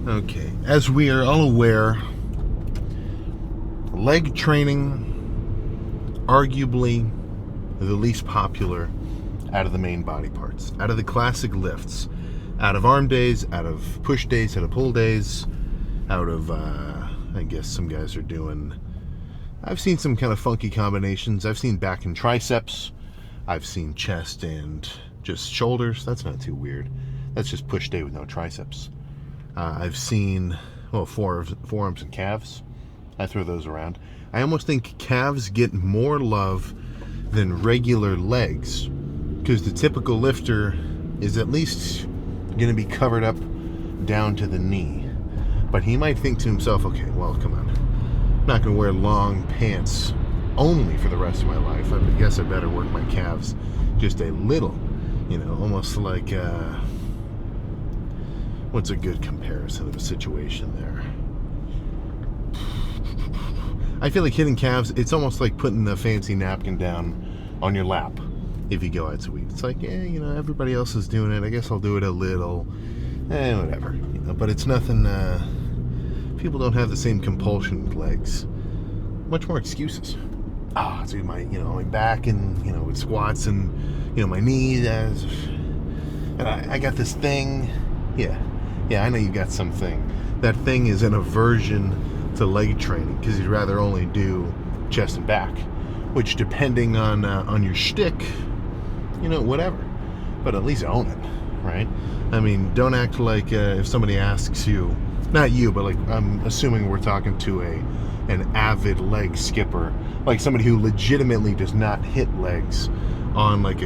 Okay, as we are all aware, leg training, arguably the least popular out of the main body parts, out of the classic lifts, out of arm days, out of push days, out of pull days, out of, I guess some guys are doing, I've seen some kind of funky combinations. I've seen back and triceps. I've seen chest and just shoulders. That's not too weird. That's just push day with no triceps. I've seen, forearms and calves. I throw those around. I almost think calves get more love than regular legs because the typical lifter is at least going to be covered up down to the knee. But he might think to himself, okay, well, come on. I'm not going to wear long pants only for the rest of my life. I guess I better work my calves just a little. Almost like... what's a good comparison of a situation there? I feel like hitting calves, it's almost like putting the fancy napkin down on your lap if you go out to eat. It's like, everybody else is doing it. I guess I'll do it a little. Whatever. But it's nothing, people don't have the same compulsion with legs. Much more excuses. It's my, my back and, with squats and, my knees. And I got this thing. Yeah, I know you got something. That thing is an aversion to leg training because you'd rather only do chest and back, which depending on your shtick, whatever. But at least own it, right? I mean, don't act like if somebody asks you, not you, but like I'm assuming we're talking to an avid leg skipper, like somebody who legitimately does not hit legs on like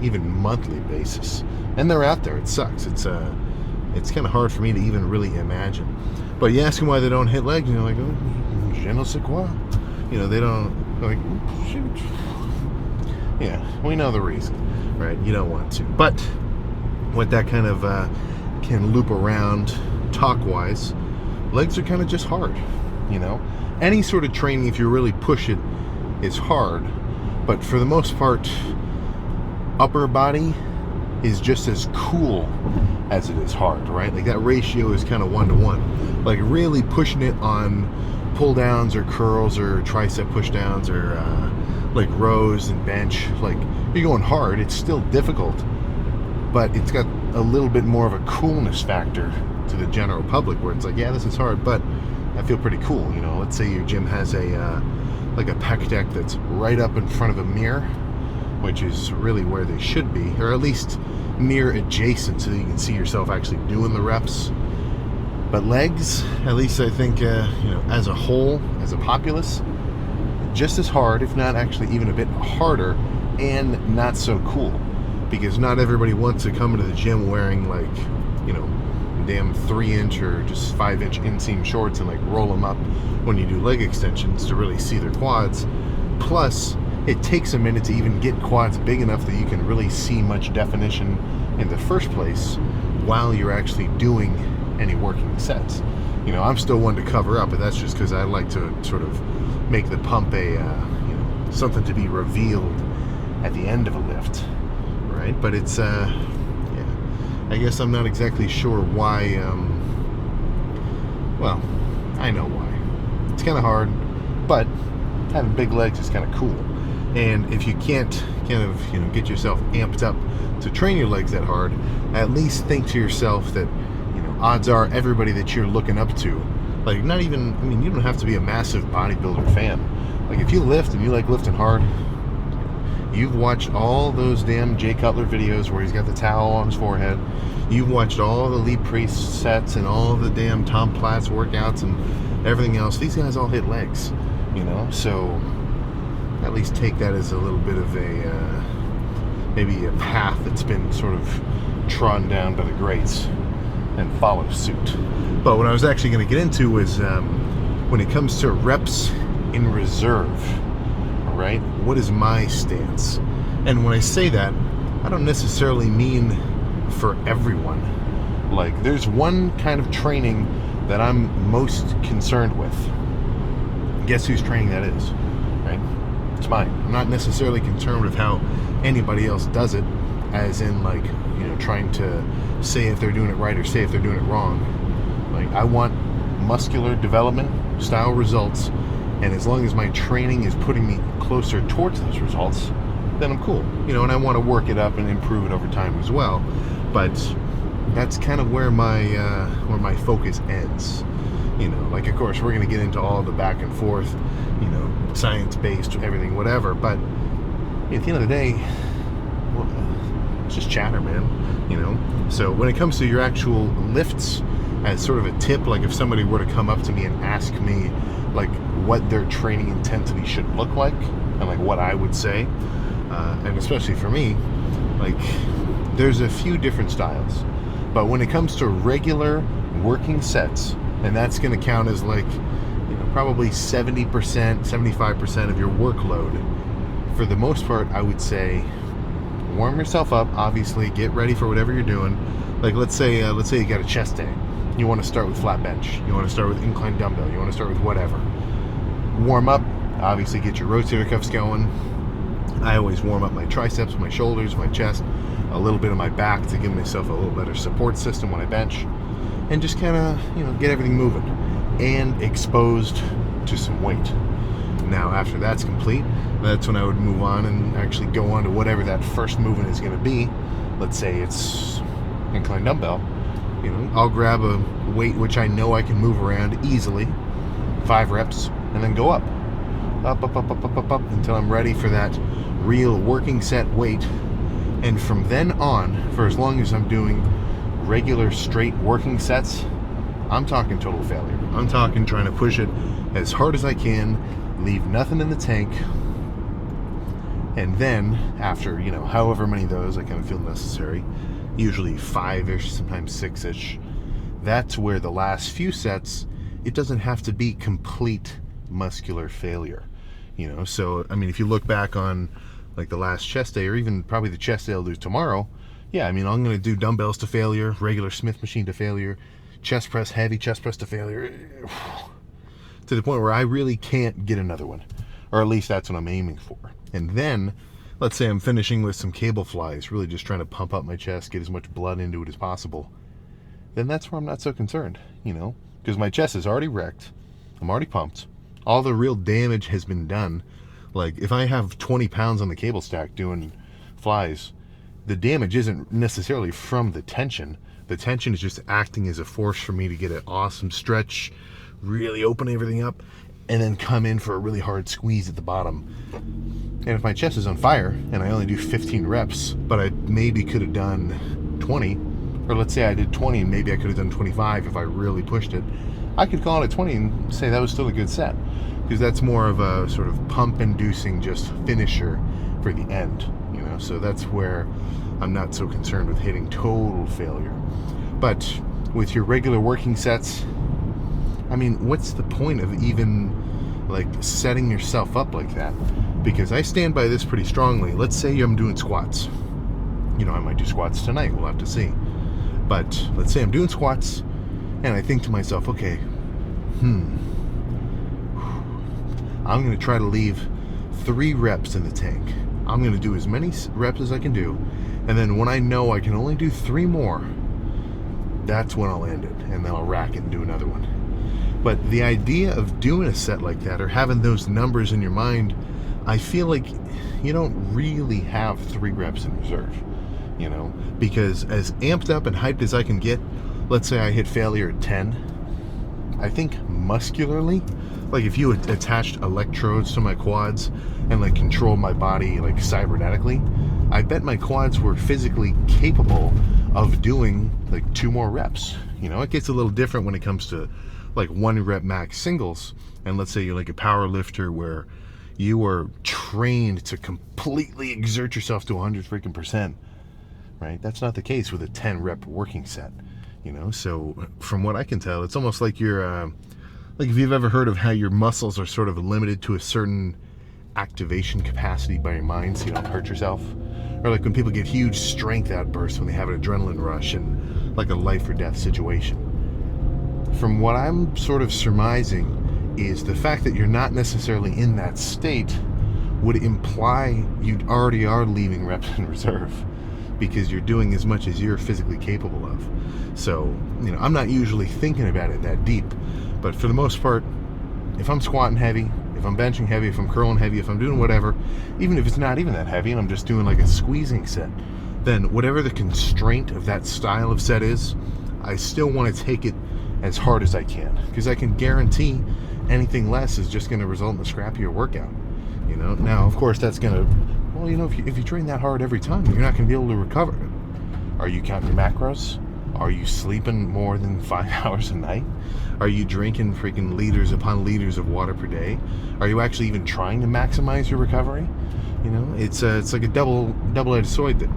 even monthly basis. And they're out there. It sucks. It's kind of hard for me to even really imagine. But you ask them why they don't hit legs, and you're like, oh, je ne sais quoi. They don't, like, shoot. Yeah, we know the reason, right? You don't want to. But what that kind of can loop around talk-wise, legs are kind of just hard, Any sort of training, if you really push it, is hard. But for the most part, upper body is just as cool as it is hard, right? Like that ratio is kind of 1-to-1. Like really pushing it on pull downs or curls or tricep push downs or like rows and bench, like you're going hard. It's still difficult, but it's got a little bit more of a coolness factor to the general public where it's like, yeah, this is hard, but I feel pretty cool. Let's say your gym has like a pec deck that's right up in front of a mirror, which is really where they should be, or at least near adjacent so that you can see yourself actually doing the reps. But legs, at least I think, as a whole, as a populace, just as hard, if not actually even a bit harder, and not so cool. Because not everybody wants to come into the gym wearing like, damn 3-inch or just 5-inch inseam shorts and like roll them up when you do leg extensions to really see their quads. Plus, it takes a minute to even get quads big enough that you can really see much definition in the first place while you're actually doing any working sets. I'm still one to cover up, but that's just because I like to sort of make the pump something to be revealed at the end of a lift, right? But it's, I guess I'm not exactly sure why, well, I know why. It's kind of hard, but having big legs is kind of cool. And if you can't kind of, get yourself amped up to train your legs that hard, at least think to yourself that, odds are everybody that you're looking up to, like not even, you don't have to be a massive bodybuilder fan. Like if you lift and you like lifting hard, you've watched all those damn Jay Cutler videos where he's got the towel on his forehead. You've watched all the Lee Priest sets and all the damn Tom Platz workouts and everything else. These guys all hit legs, so at least take that as a little bit of a maybe a path that's been sort of trodden down by the greats and follow suit. But what I was actually going to get into was when it comes to reps in reserve, right? What is my stance? And when I say that, I don't necessarily mean for everyone. Like there's one kind of training that I'm most concerned with. Guess whose training that is, right? It's mine. I'm not necessarily concerned with how anybody else does it as in like, trying to say if they're doing it right or say if they're doing it wrong. Like, I want muscular development style results, and as long as my training is putting me closer towards those results, then I'm cool. And I want to work it up and improve it over time as well. But that's kind of where my focus ends. Like, of course, we're going to get into all the back and forth, science-based, everything, whatever. But at the end of the day, well, it's just chatter, man. So when it comes to your actual lifts, as sort of a tip, like if somebody were to come up to me and ask me like what their training intensity should look like, and like what I would say, and especially for me, like there's a few different styles. But when it comes to regular working sets, and that's going to count as like, probably 70%, 75% of your workload. For the most part, I would say warm yourself up, obviously, get ready for whatever you're doing. Like let's say you got a chest day. You want to start with flat bench. You want to start with incline dumbbell. You want to start with whatever. Warm up, obviously get your rotator cuffs going. I always warm up my triceps, my shoulders, my chest, a little bit of my back to give myself a little better support system when I bench. And just kind of, get everything moving and exposed to some weight. Now, after that's complete, that's when I would move on and actually go on to whatever that first movement is going to be. Let's say it's incline dumbbell. I'll grab a weight which I know I can move around easily, 5 reps, and then go up, until I'm ready for that real working set weight. And from then on, for as long as I'm doing regular straight working sets, I'm talking total failure. I'm talking trying to push it as hard as I can, leave nothing in the tank, and then after however many of those I kind of feel necessary, usually 5-ish, sometimes 6-ish, that's where the last few sets, it doesn't have to be complete muscular failure. So I mean, if you look back on like the last chest day, or even probably the chest day I'll do tomorrow, yeah, I mean, I'm going to do dumbbells to failure, regular Smith machine to failure, chest press, heavy chest press to failure, to the point where I really can't get another one. Or at least that's what I'm aiming for. And then, let's say I'm finishing with some cable flies, really just trying to pump up my chest, get as much blood into it as possible. Then that's where I'm not so concerned, because my chest is already wrecked, I'm already pumped, all the real damage has been done. Like, if I have 20 pounds on the cable stack doing flies, the damage isn't necessarily from the tension. The tension is just acting as a force for me to get an awesome stretch, really open everything up, and then come in for a really hard squeeze at the bottom. And if my chest is on fire and I only do 15 reps, but I maybe could have done 20, or let's say I did 20 and maybe I could have done 25 if I really pushed it, I could call it a 20 and say that was still a good set, because that's more of a sort of pump-inducing just finisher for the end, so that's where I'm not so concerned with hitting total failure. But with your regular working sets, I mean, what's the point of even like setting yourself up like that? Because I stand by this pretty strongly. Let's say I'm doing squats. I might do squats tonight, we'll have to see. But let's say I'm doing squats and I think to myself, okay, I'm going to try to leave 3 reps in the tank. I'm going to do as many reps as I can do, and then when I know I can only do 3 more, that's when I'll end it, and then I'll rack it and do another one. But the idea of doing a set like that, or having those numbers in your mind, I feel like you don't really have 3 reps in reserve, because as amped up and hyped as I can get, let's say I hit failure at 10, I think muscularly, like if you attached electrodes to my quads and like control my body like cybernetically, I bet my quads were physically capable of doing like 2 more reps. It gets a little different when it comes to like 1 rep max singles, and let's say you're like a power lifter where you are trained to completely exert yourself to 100%, right? That's not the case with a 10 rep working set, so from what I can tell, it's almost like you're like if you've ever heard of how your muscles are sort of limited to a certain activation capacity by your mind so you don't hurt yourself, or like when people get huge strength outbursts when they have an adrenaline rush in like a life or death situation. From what I'm sort of surmising is the fact that you're not necessarily in that state would imply you already are leaving reps in reserve, because you're doing as much as you're physically capable of. So, I'm not usually thinking about it that deep, but for the most part, if I'm squatting heavy, if I'm benching heavy, if I'm curling heavy, if I'm doing whatever, even if it's not even that heavy and I'm just doing like a squeezing set, then whatever the constraint of that style of set is, I still want to take it as hard as I can, because I can guarantee anything less is just going to result in a scrappier workout. Now of course that's going to, well, if you train that hard every time, you're not going to be able to recover. Are you counting your macros? Are you sleeping more than 5 hours a night? Are you drinking freaking liters upon liters of water per day? Are you actually even trying to maximize your recovery? It's like a double-edged sword.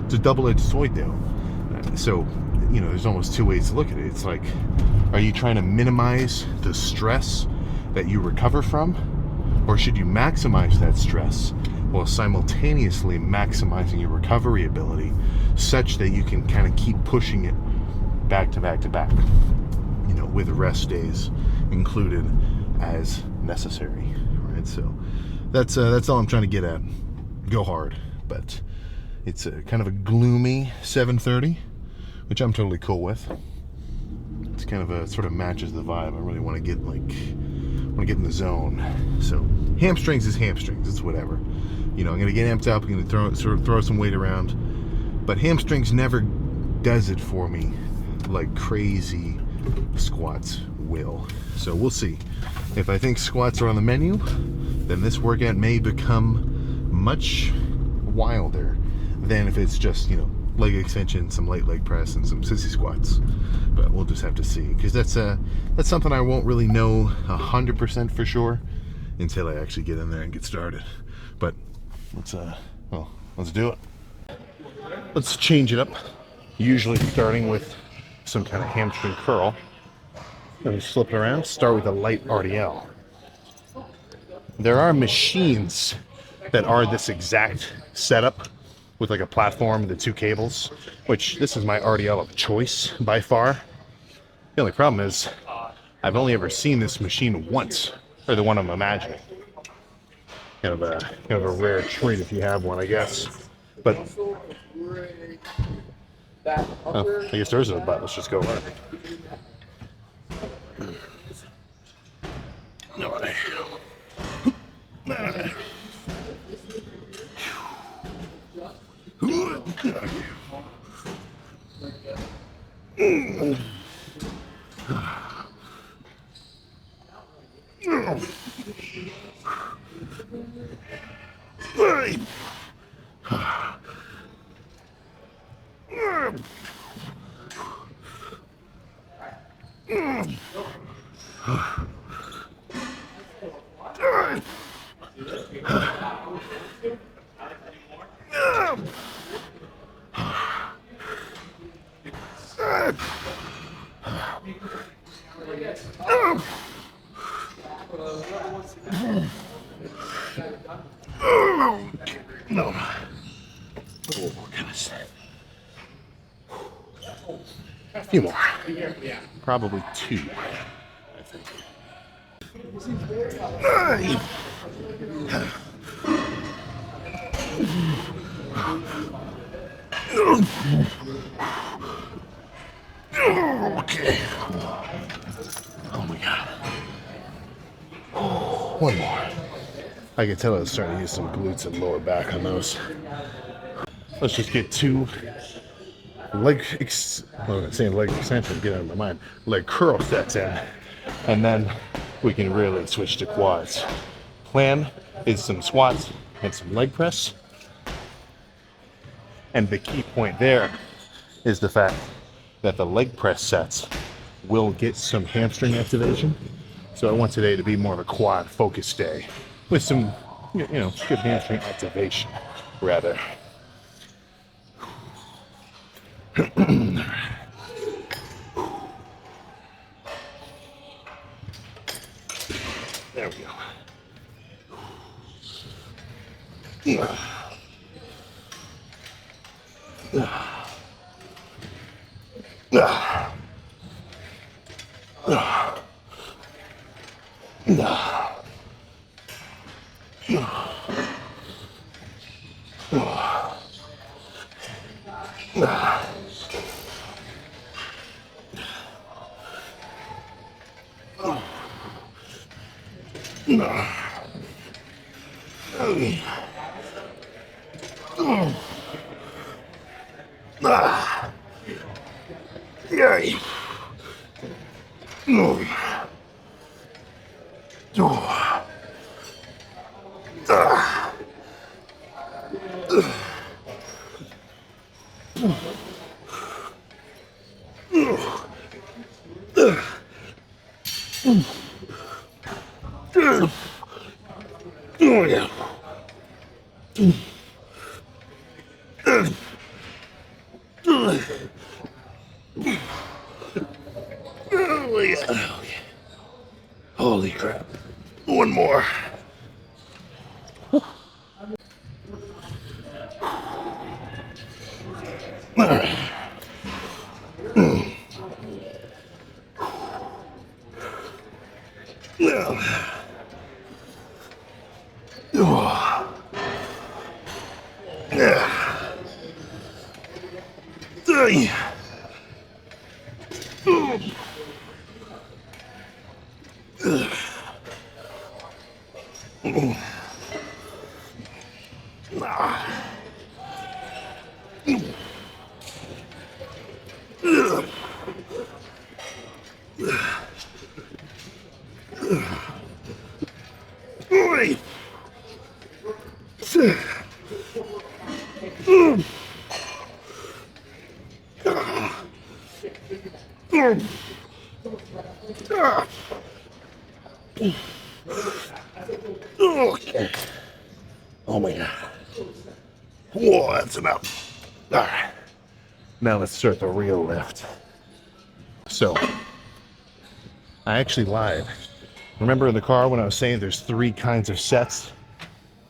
It's a double-edged sword, though. So, there's almost two ways to look at it. It's like, are you trying to minimize the stress that you recover from, or should you maximize that stress while simultaneously maximizing your recovery ability, such that you can kind of keep pushing it back to back to back, with rest days included as necessary, right? So that's all I'm trying to get at. Go hard, but it's a kind of a gloomy 7:30, which I'm totally cool with. It's kind of a sort of matches the vibe. I really want to get in the zone. So hamstrings is hamstrings. It's whatever. I'm gonna get amped up. I'm gonna throw some weight around, but hamstrings never does it for me like crazy squats will. So we'll see. If I think squats are on the menu, then this workout may become much wilder than if it's just leg extension, some light leg press, and some sissy squats. But we'll just have to see, because that's something I won't really know 100% for sure until I actually get in there and get started. But let's do it. Let's change it up. Usually starting with some kind of hamstring curl. Then we flip it around. Start with a light RDL. There are machines that are this exact setup with like a platform and the two cables, which this is my RDL of choice by far. The only problem is I've only ever seen this machine once, or the one I'm imagining. Kind of a rare treat if you have one, I guess. But I guess there isn't a button. Let's just go run. No way. No. Oh, goodness. A few more. Probably two, I think. Okay. Oh my God. One more. I can tell I was starting to use some glutes and lower back on those. Let's just get two leg extension, get out of my mind, leg curl sets in, and then we can really switch to quads. Plan is some squats and some leg press. And the key point there is the fact that the leg press sets will get some hamstring activation. So I want today to be more of a quad focused day with some, good hamstring activation, rather. There we go. Holy crap. One more. Okay. Oh my god. Whoa, that's enough. All right. Now let's start the real lift. So, I actually lied. Remember in the car when I was saying there's 3 kinds of sets?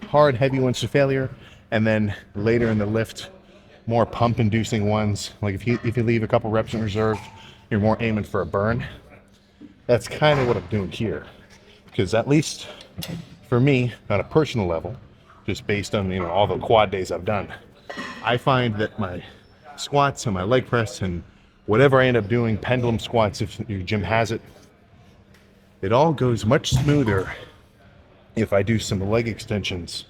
Hard, heavy ones to failure, and then later in the lift, more pump-inducing ones. Like if you leave a couple reps in reserve, you're more aiming for a burn. That's kind of what I'm doing here. Because at least for me, on a personal level, just based on all the quad days I've done, I find that my squats and my leg press and whatever I end up doing, pendulum squats if your gym has it, it all goes much smoother if I do some leg extensions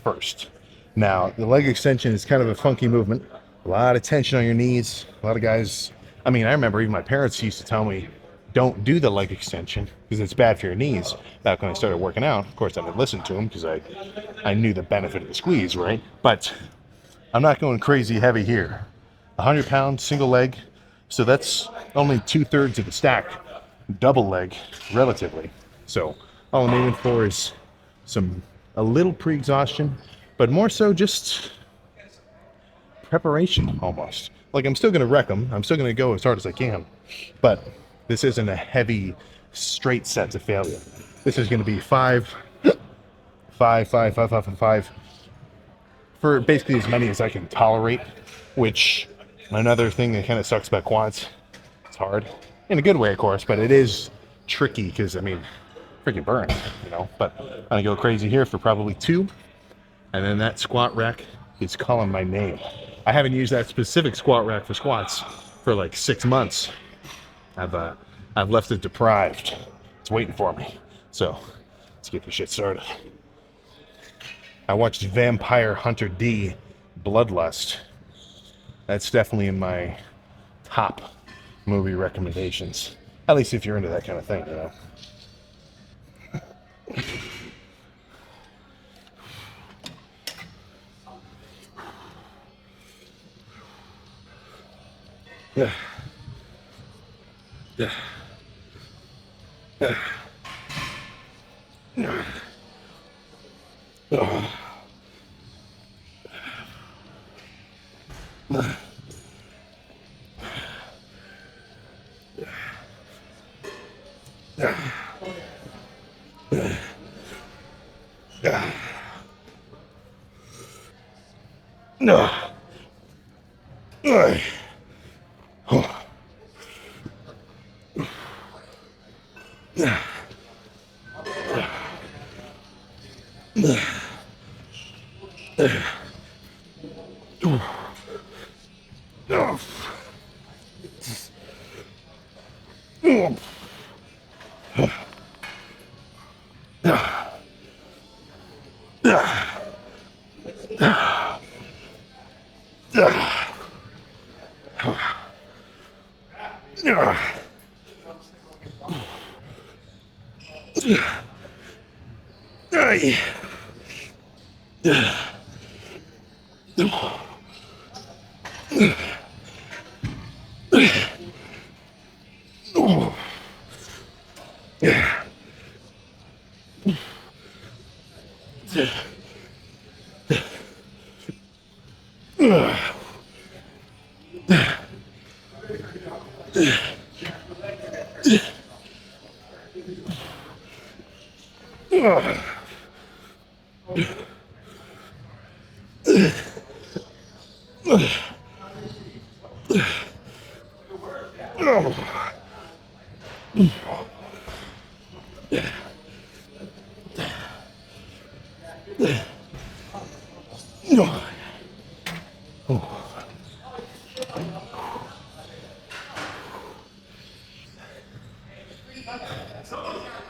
first. Now, the leg extension is kind of a funky movement. A lot of tension on your knees. A lot of guys, I remember even my parents used to tell me, don't do the leg extension because it's bad for your knees. Back when I started working out, of course I didn't listen to them because I knew the benefit of the squeeze, right? But I'm not going crazy heavy here. 100 pounds, single leg. So that's only 2/3 of the stack, double leg, relatively. So all I'm aiming for is a little pre-exhaustion, but more so just preparation almost. Like I'm still going to wreck them. I'm still going to go as hard as I can, but this isn't a heavy straight set to failure. This is going to be 5, 5, 5, 5, 5, 5 for basically as many as I can tolerate, which another thing that kind of sucks about quads, it's hard in a good way, of course, but it is tricky because freaking burn, but I'm gonna go crazy here for probably 2, and then that squat rack is calling my name. I haven't used that specific squat rack for squats for like 6 months. I've left it deprived. It's waiting for me. So let's get this shit started. I watched Vampire Hunter D Bloodlust. That's definitely in my top movie recommendations. At least if you're into that kind of thing, Yeah. Yeah. Yeah. Yeah. Oh. No.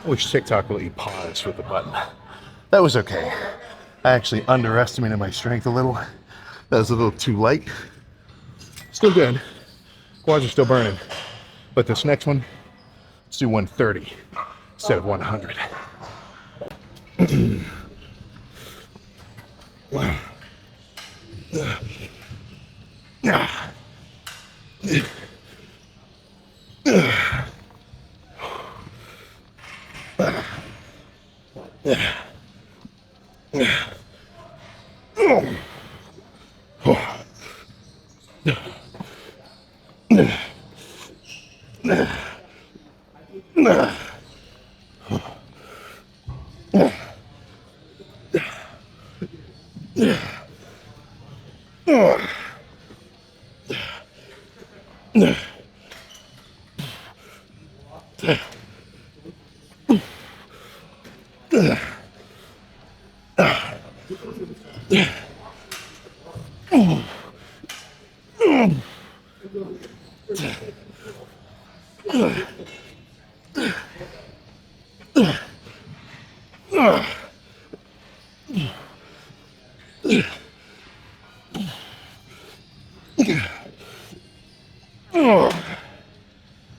I wish TikTok would let you pause with the button. That was okay. I actually underestimated my strength a little. That was a little too light. Still good. Quads are still burning. But this next one, let's do 130 instead of 100.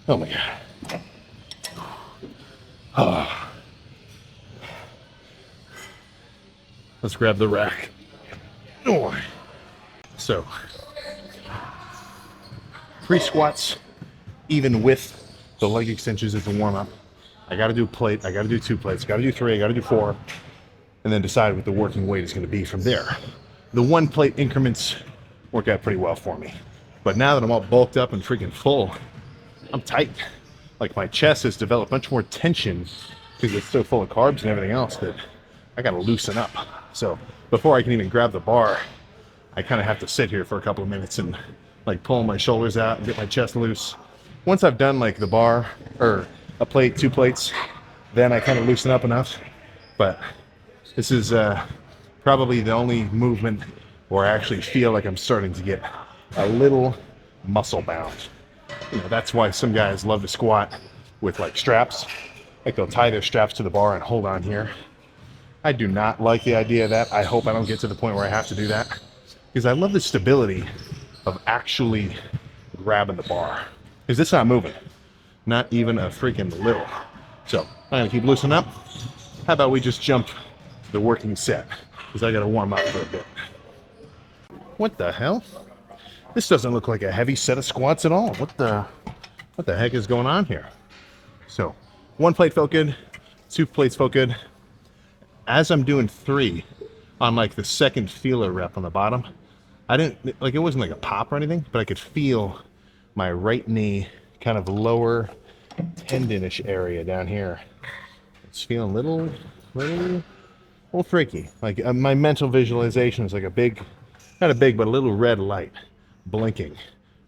Oh my God. Oh. Let's grab the rack. Oh. So, 3 squats, even with the leg extensions as a warm up. I gotta do a plate, I gotta do 2 plates, gotta do 3, I gotta do 4, and then decide what the working weight is gonna be from there. The 1 plate increments work out pretty well for me. But now that I'm all bulked up and freaking full, I'm tight. Like my chest has developed much more tension because it's so full of carbs and everything else that I gotta loosen up. So before I can even grab the bar, I kind of have to sit here for a couple of minutes and like pull my shoulders out and get my chest loose. Once I've done like the bar or a plate, 2 plates, then I kind of loosen up enough. But this is probably the only movement where I actually feel like I'm starting to get a little muscle bound. You know, that's why some guys love to squat with like straps. Like they'll tie their straps to the bar and hold on here. I do not like the idea of that. I hope I don't get to the point where I have to do that, because I love the stability of actually grabbing the bar, because it's not moving, not even a freaking little. So I'm gonna keep loosening up. How about we just jump to the working set, because I gotta warm up for a bit. What the hell? This doesn't look like a heavy set of squats at all. What the heck is going on here? So 1 plate felt good, 2 plates felt good. As I'm doing 3 on like the second feeler rep on the bottom, I didn't, like, it wasn't like a pop or anything, but I could feel my right knee kind of lower tendon-ish area down here. It's feeling a little freaky. Like my mental visualization is like a big, not a big, but a little red light blinking,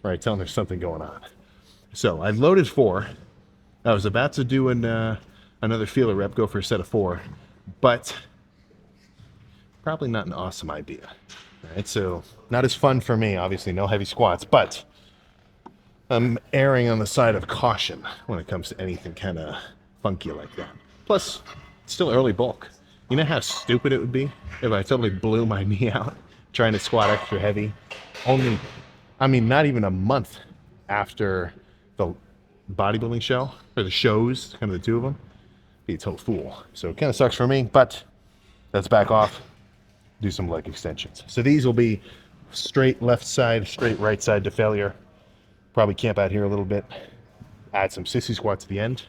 right, telling there's something going on. So I loaded 4. I was about to do another feeler rep, go for a set of 4, but probably not an awesome idea. All right, so not as fun for me, obviously, no heavy squats, but I'm erring on the side of caution when it comes to anything kind of funky like that. Plus, it's still early bulk. You know how stupid it would be if I totally blew my knee out trying to squat extra heavy? Only, I mean, not even a month after the bodybuilding show, or the shows, kind of the two of them, be a total fool. So it kind of sucks for me, but let's back off, do some leg extensions. So these will be straight left side, straight right side to failure. Probably camp out here a little bit, add some sissy squats at the end.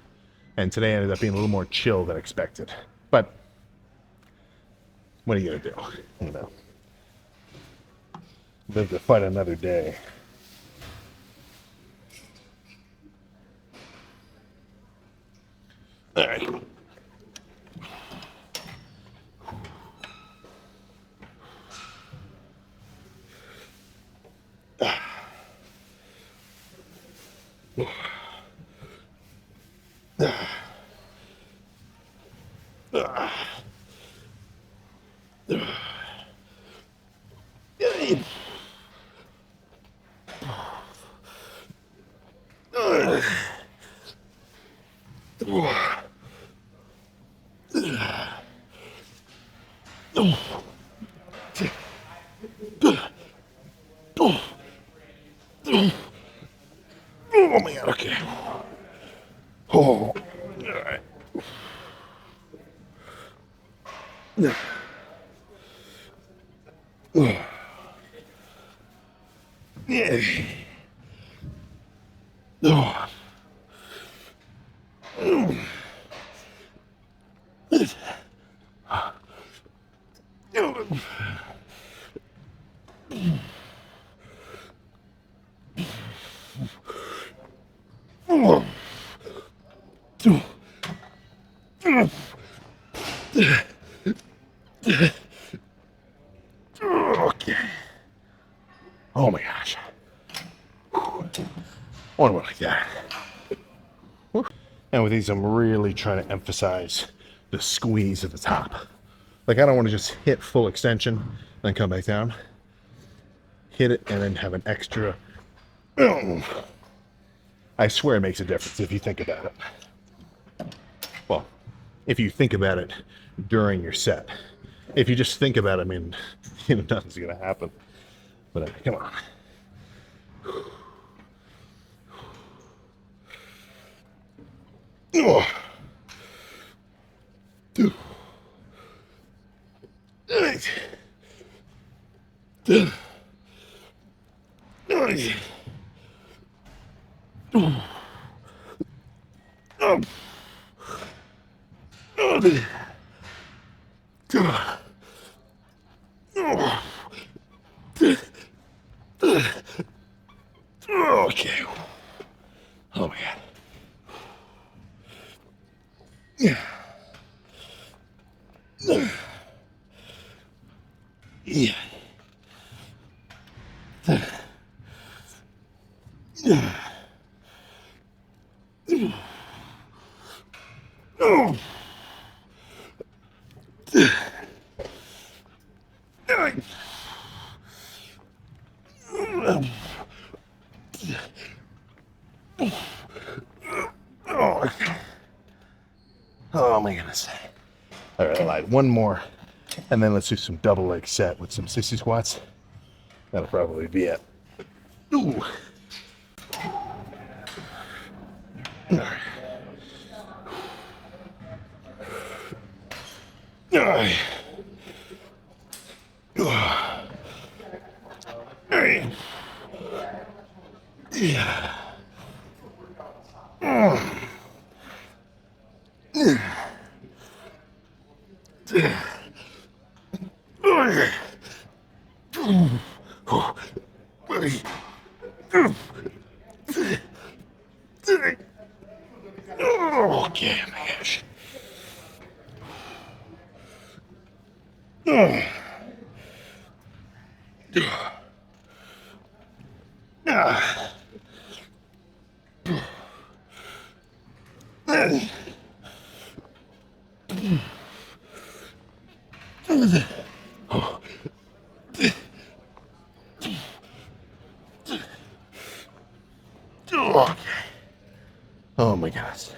And today ended up being a little more chill than expected. But what are you gonna do? You know, live to fight another day. All right. Oh my god, okay. Oh, all right. Yeah. Oh. Okay. Oh my gosh. One more like that. And with these, I'm really trying to emphasize the squeeze at the top. Like, I don't want to just hit full extension, then come back down. Hit it, and then have an extra. I swear it makes a difference if you think about it. Well, if you think about it during your set. If you just think about it, I mean, nothing's going to happen. But come on. Oh. Okay. Oh my god. Yeah. Yeah. Oh. Oh my goodness. All right, I lied. One more, and then let's do some double leg set with some sissy squats. That'll probably be it. Ooh. All right. All right. All right. Yeah. Okay, my gosh. Okay. Oh my gosh.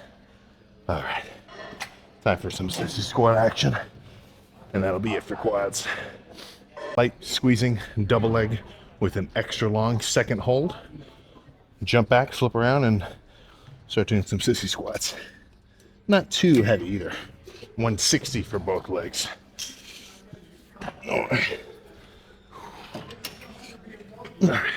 All right. Time for some sissy squat action. And that'll be it for quads. Light squeezing double leg with an extra long second hold. Jump back, flip around, and start doing some sissy squats. Not too heavy either. 160 for both legs. All right. All right.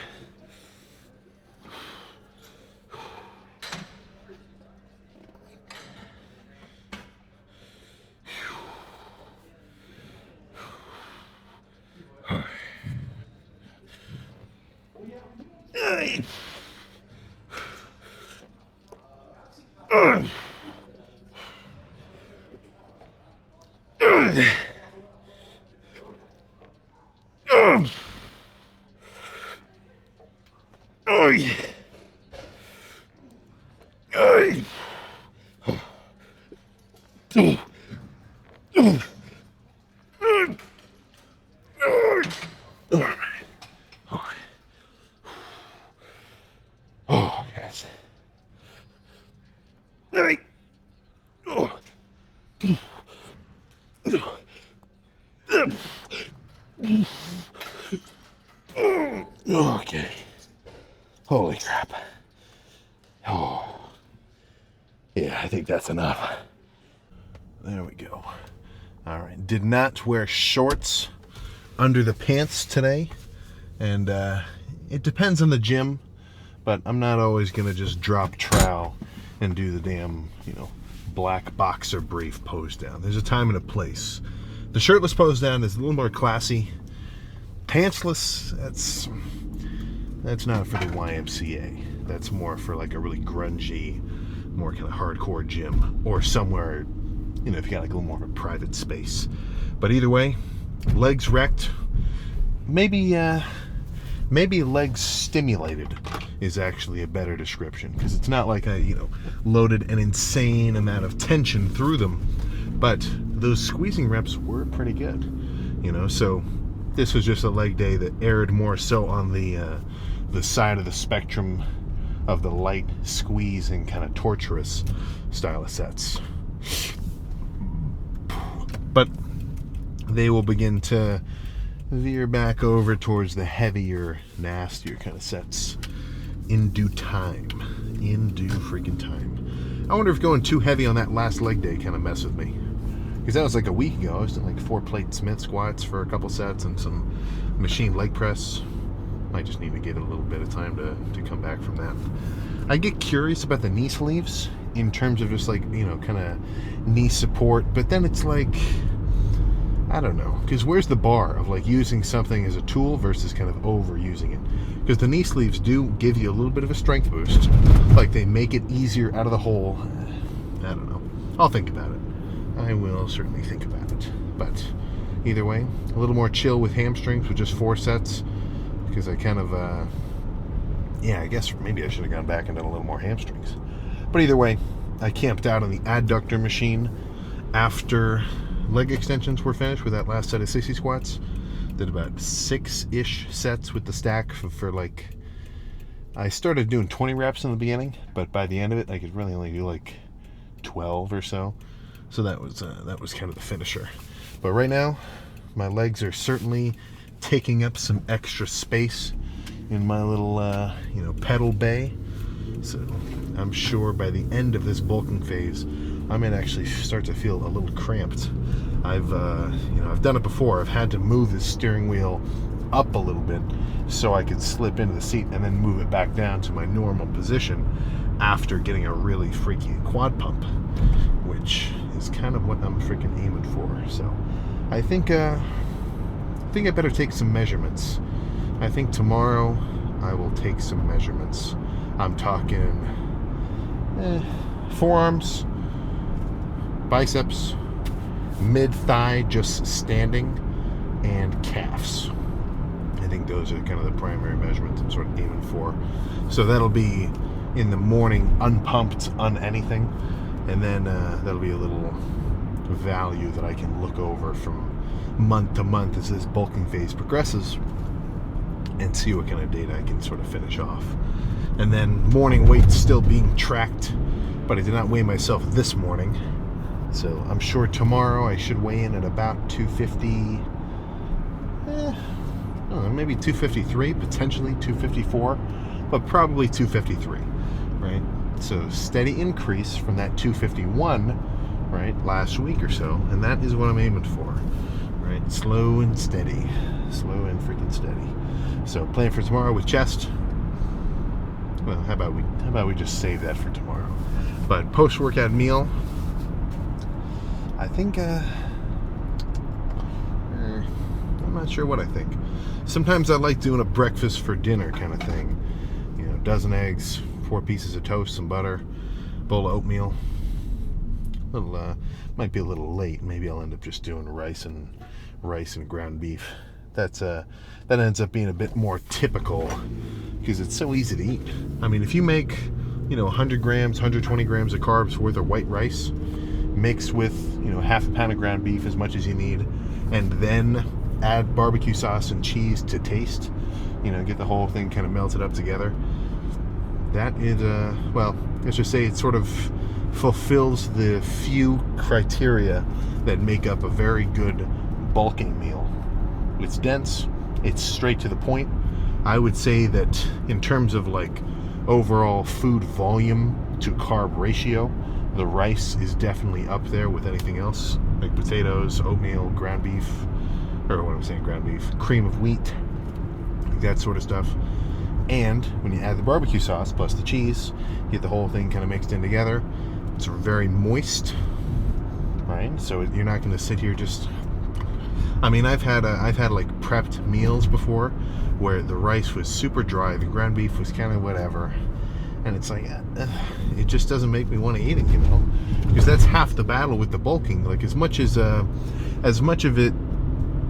Oh, yes. Okay. Holy crap. Oh. Yeah, I think that's enough. There we go. All right. Did not wear shorts under the pants today. And it depends on the gym. But I'm not always going to just drop trowel and do the damn, black boxer brief pose down. There's a time and a place. The shirtless pose down is a little more classy. Pantsless, that's not for the YMCA. That's more for like a really grungy, more kind of hardcore gym, or somewhere, if you got like a little more of a private space. But either way, legs wrecked. Maybe legs stimulated is actually a better description, because it's not like I, loaded an insane amount of tension through them, but those squeezing reps were pretty good, so this was just a leg day that erred more so on the side of the spectrum of the light squeeze and kind of torturous style of sets. But they will begin to veer back over towards the heavier, nastier kind of sets in due time. In due freaking time. I wonder if going too heavy on that last leg day kind of messed with me. Because that was like a week ago. I was doing like 4-plate Smith squats for a couple sets and some machine leg press. I just need to get a little bit of time to come back from that. I get curious about the knee sleeves in terms of just like, kind of knee support. But then it's like, I don't know, because where's the bar of like using something as a tool versus kind of overusing it? Because the knee sleeves do give you a little bit of a strength boost, like they make it easier out of the hole. I don't know. I'll think about it. I will certainly think about it. But either way, a little more chill with hamstrings with just 4 sets, because I kind of, I guess maybe I should have gone back and done a little more hamstrings. But either way, I camped out on the adductor machine after leg extensions were finished with that last set of 60 squats. Did about 6-ish sets with the stack for like, I started doing 20 reps in the beginning, but by the end of it I could really only do like 12 or so. So that was kind of the finisher. But right now my legs are certainly taking up some extra space in my little pedal bay. So I'm sure by the end of this bulking phase I might actually start to feel a little cramped. I've done it before. I've had to move the steering wheel up a little bit so I could slip into the seat and then move it back down to my normal position after getting a really freaky quad pump, which is kind of what I'm freaking aiming for. So I think I better take some measurements. I think tomorrow I will take some measurements. I'm talking forearms, biceps, mid-thigh just standing, and calves. I think those are kind of the primary measurements I'm sort of aiming for. So that'll be in the morning, unpumped, anything, and then that'll be a little value that I can look over from month to month as this bulking phase progresses. and see what kind of data I can sort of finish off. And then morning weight still being tracked, but I did not weigh myself this morning. So I'm sure tomorrow I should weigh in at about 250, maybe 253, potentially 254, but probably 253, right? So steady increase from that 251, right, last week or so, and that is what I'm aiming for, right? Slow and steady, slow and freaking steady. So plan for tomorrow with chest. Well, how about we just save that for tomorrow? But post-workout meal, I think I'm not sure what I think. Sometimes I like doing a breakfast for dinner kind of thing. You know, dozen eggs, 4 pieces of toast, some butter, bowl of oatmeal. Might be a little late. Maybe I'll end up just doing rice and ground beef. That ends up being a bit more typical because it's so easy to eat. I mean, if you make, 100 grams, 120 grams of carbs worth of white rice, mixed with, half a pound of ground beef, as much as you need, and then add barbecue sauce and cheese to taste, get the whole thing kind of melted up together. That is, let's just say it sort of fulfills the few criteria that make up a very good bulking meal. It's dense, it's straight to the point. I would say that in terms of like overall food volume to carb ratio, the rice is definitely up there with anything else, like potatoes, oatmeal, ground beef, cream of wheat, like that sort of stuff. And when you add the barbecue sauce plus the cheese, you get the whole thing kind of mixed in together. It's very moist, right? So you're not going to sit here just... I mean, I've had like prepped meals before where the rice was super dry, the ground beef was kind of whatever, and it's like it just doesn't make me want to eat it, because that's half the battle with the bulking. Like as much of it,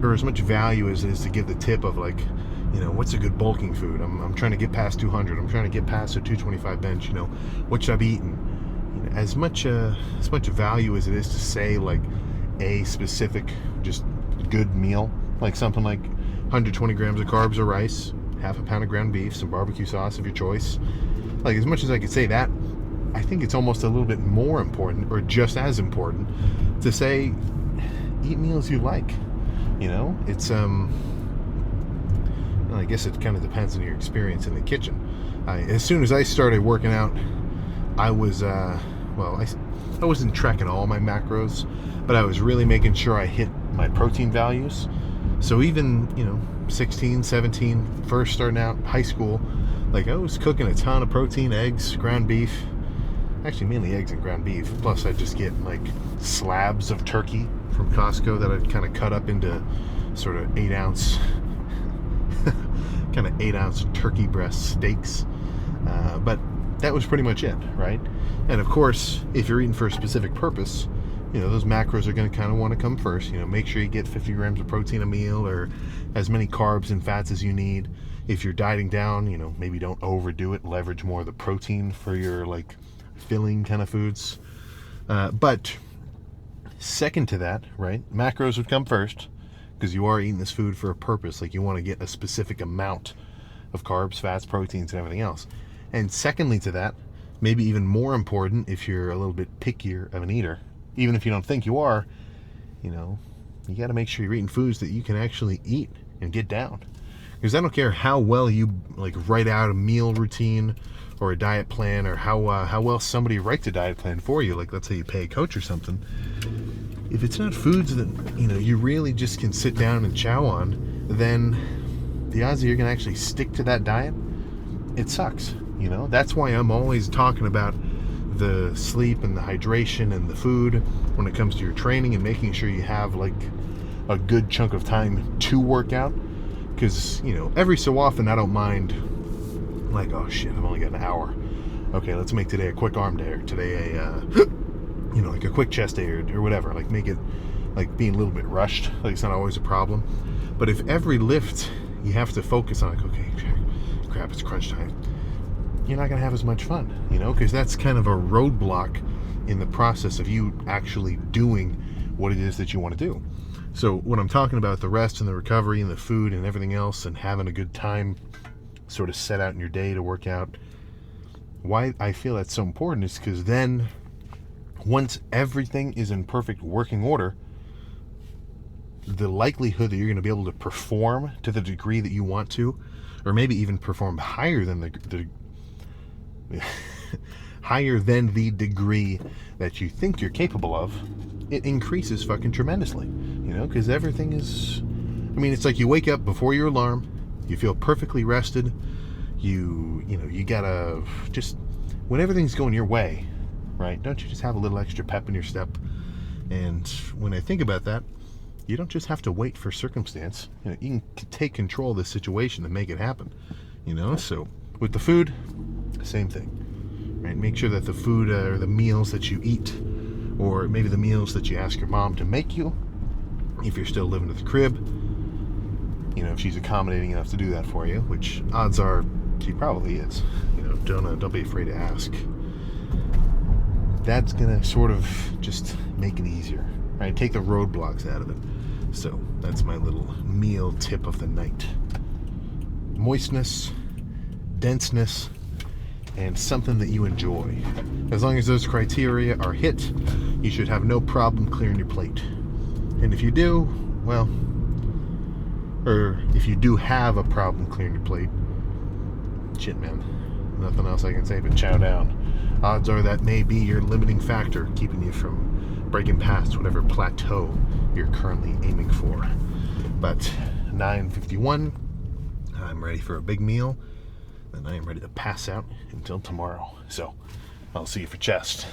or as much value as it is to give the tip of like, what's a good bulking food? I'm trying to get past 200. I'm trying to get past a 225 bench. What should I be eating? As much value as it is to say like a specific just good meal, like something like 120 grams of carbs or rice, half a pound of ground beef, some barbecue sauce of your choice. Like as much as I could say that, I think it's almost a little bit more important, or just as important, to say eat meals you like. It's I guess it kind of depends on your experience in the kitchen. As soon as I started working out, I was I wasn't tracking all my macros, but I was really making sure I hit my protein values. So even 16, 17, first starting out high school, like I was cooking a ton of protein, eggs, ground beef, actually mainly eggs and ground beef, plus I'd just get like slabs of turkey from Costco that I'd kind of cut up into sort of 8-ounce kind of 8-ounce turkey breast steaks, but that was pretty much it, right? And of course, if you're eating for a specific purpose, those macros are going to kind of want to come first. Make sure you get 50 grams of protein a meal, or as many carbs and fats as you need. If you're dieting down, maybe don't overdo it. Leverage more of the protein for your like filling kind of foods. But second to that, right? Macros would come first, because you are eating this food for a purpose. Like you want to get a specific amount of carbs, fats, proteins, and everything else. And secondly to that, maybe even more important if you're a little bit pickier of an eater, even if you don't think you are, you got to make sure you're eating foods that you can actually eat and get down. Because I don't care how well you like write out a meal routine or a diet plan, or how well somebody writes a diet plan for you. Like let's say you pay a coach or something. If it's not foods that you really just can sit down and chow on, then the odds that you're going to actually stick to that diet, it sucks. That's why I'm always talking about the sleep and the hydration and the food when it comes to your training, and making sure you have like a good chunk of time to work out. Because every so often I don't mind like, oh shit, I've only got an hour, okay, let's make today a quick arm day, or today like a quick chest day, or whatever. Like make it like being a little bit rushed. Like it's not always a problem. But if every lift you have to focus on, like, okay, crap, it's crunch time, you're not going to have as much fun, because that's kind of a roadblock in the process of you actually doing what it is that you want to do. So when I'm talking about the rest and the recovery and the food and everything else and having a good time sort of set out in your day to work out, why I feel that's so important is because then once everything is in perfect working order, the likelihood that you're going to be able to perform to the degree that you want to, or maybe even perform higher than the higher than the degree that you think you're capable of, it increases fucking tremendously. You know, because everything is, I mean, it's like you wake up before your alarm, you feel perfectly rested, you gotta just, when everything's going your way, right, don't you just have a little extra pep in your step? And when I think about that, you don't just have to wait for circumstance. You know, you can take control of the situation and make it happen. You know, so with the food, same thing, right? Make sure that the food or the meals that you eat, or maybe the meals that you ask your mom to make you, if you're still living at the crib, you know, if she's accommodating enough to do that for you, which odds are she probably is. You know, don't be afraid to ask. That's gonna sort of just make it easier, right? Take the roadblocks out of it. So that's my little meal tip of the night. Moistness, denseness, and something that you enjoy. As long as those criteria are hit, you should have no problem clearing your plate. And if you do, well, or if you do have a problem clearing your plate, shit, man, nothing else I can say but chow down. Odds are that may be your limiting factor, keeping you from breaking past whatever plateau you're currently aiming for. But 9:51, I'm ready for a big meal, and I am ready to pass out until tomorrow. So I'll see you for chest.